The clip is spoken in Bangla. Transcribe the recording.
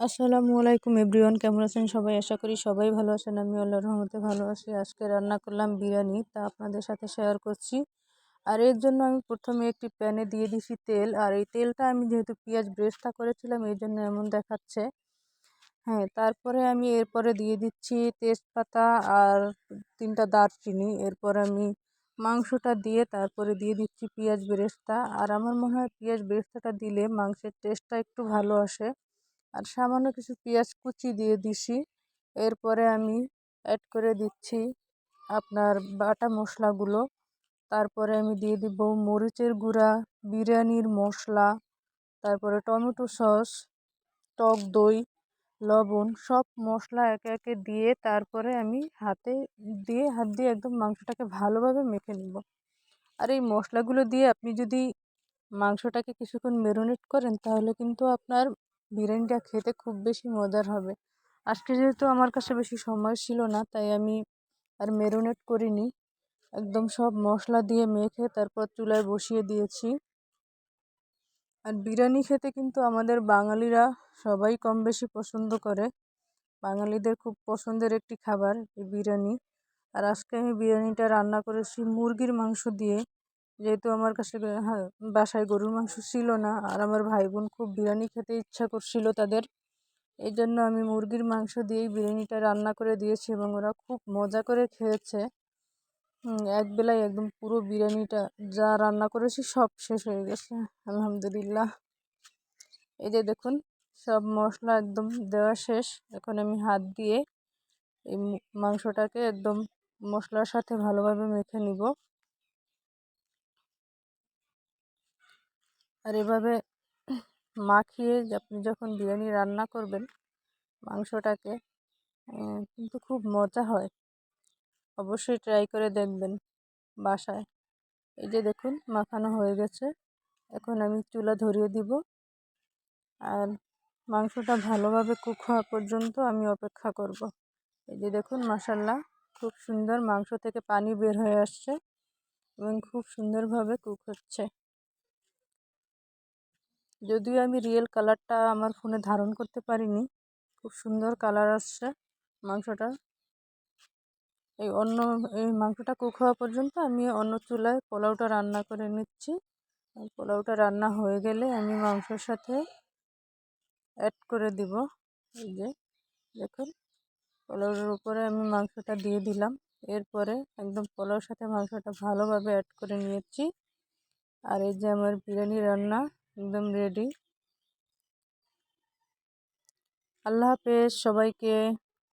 আসসালামু আলাইকুম এভরিওয়ান, কেমন আছেন সবাই? আশা করি সবাই ভালো আছেন। আমি আল্লাহর রহমতে ভালো আছি। আজকে রান্না করলাম বিরিয়ানি, তা আপনাদের সাথে শেয়ার করছি। আর এর জন্য আমি প্রথমে একটি প্যানে দিয়ে দিছি তেল। আর এই তেলটা আমি যেহেতু পেঁয়াজ ব্রেস্তা করেছিলাম এই জন্য এমন দেখাচ্ছে। হ্যাঁ, তারপরে আমি এরপরে দিয়ে দিচ্ছি তেজপাতা আর 3টা দারচিনি। এরপর আমি মাংসটা দিয়ে তারপরে দিয়ে দিচ্ছি পেঁয়াজ বেরেস্তা। আর আমার মনে হয় পেঁয়াজ বেরেস্তাটা দিলে মাংসের টেস্টটা একটু ভালো আসে। আর সামান্য কিছু পেঁয়াজ কুচি দিয়ে দিছি। এরপরে আমি অ্যাড করে দিচ্ছি আপনার বাটা মশলাগুলো। তারপরে আমি দিয়ে দিব মরিচের গুঁড়া, বিরিয়ানির মশলা, তারপরে টমেটো সস, টক দই, লবণ, সব মশলা একে একে দিয়ে তারপরে আমি হাত দিয়ে একদম মাংসটাকে ভালোভাবে মেখে নিব। আর এই মশলাগুলো দিয়ে আপনি যদি মাংসটাকে কিছুক্ষণ ম্যারিনেট করেন তাহলে কিন্তু আপনার বিরিয়ানিটা খেতে খুব বেশি মজার হবে। আজকে যেহেতু আমার কাছে বেশি সময় ছিল না তাই আমি আর ম্যারিনেট করিনি, একদম সব মশলা দিয়ে মেখে তারপর চুলায় বসিয়ে দিয়েছি। আর বিরিয়ানি খেতে কিন্তু আমাদের বাঙালিরা সবাই কম বেশি পছন্দ করে। বাঙালিদের খুব পছন্দের একটি খাবার এই বিরিয়ানি। আর আজকে আমি বিরিয়ানিটা রান্না করেছি মুরগির মাংস দিয়ে। যেহেতু আমার কাছে বাসায় গরুর মাংস ছিল না, আর আমার ভাই বোন খুব বিরিয়ানি খেতে ইচ্ছা করছিল তাদের, এই জন্য আমি মুরগির মাংস দিয়েই বিরিয়ানিটা রান্না করে দিয়েছি এবং ওরা খুব মজা করে খেয়েছে। এক বেলায় একদম পুরো বিরিয়ানিটা যা রান্না করেছি সব শেষ হয়ে গেছে, আলহামদুলিল্লাহ। এই যে দেখুন, সব মশলা একদম দেওয়া শেষ। এখন আমি হাত দিয়ে এই মাংসটাকে একদম মশলার সাথে ভালোভাবে মেখে নিব। আর এভাবে মাখিয়ে আপনি যখন বিরিয়ানি রান্না করবেন মাংসটাকে, কিন্তু খুব মজা হয়। অবশ্যই ট্রাই করে দেখবেন বাসায়। এই যে দেখুন, মাখানো হয়ে গেছে। এখন আমি চুলা ধরিয়ে দিব আর মাংসটা ভালোভাবে কুক হওয়া পর্যন্ত আমি অপেক্ষা করব। এই যে দেখুন, মাশাল্লাহ, খুব সুন্দর মাংস থেকে পানি বের হয়ে আসছে এবং খুব সুন্দরভাবে কুক হচ্ছে। যদিও আমি রিয়েল কালারটা আমার ফোনে ধারণ করতে পারিনি, খুব সুন্দর কালার আসছে মাংসটা। এই মাংসটা কুক হওয়া পর্যন্ত আমি অন্য চুলায় পোলাওটা রান্না করে নিচ্ছি। পোলাওটা রান্না হয়ে গেলে আমি মাংসের সাথে অ্যাড করে দিব। এই যে দেখুন, পোলাওর উপরে আমি মাংসটা দিয়ে দিলাম। এরপরে একদম পোলাওর সাথে মাংসটা ভালোভাবে অ্যাড করে নিয়েছি। আর এই যে আমার বিরিয়ানি রান্না একদম রেডি। আল্লাহ হাফেজ সবাইকে।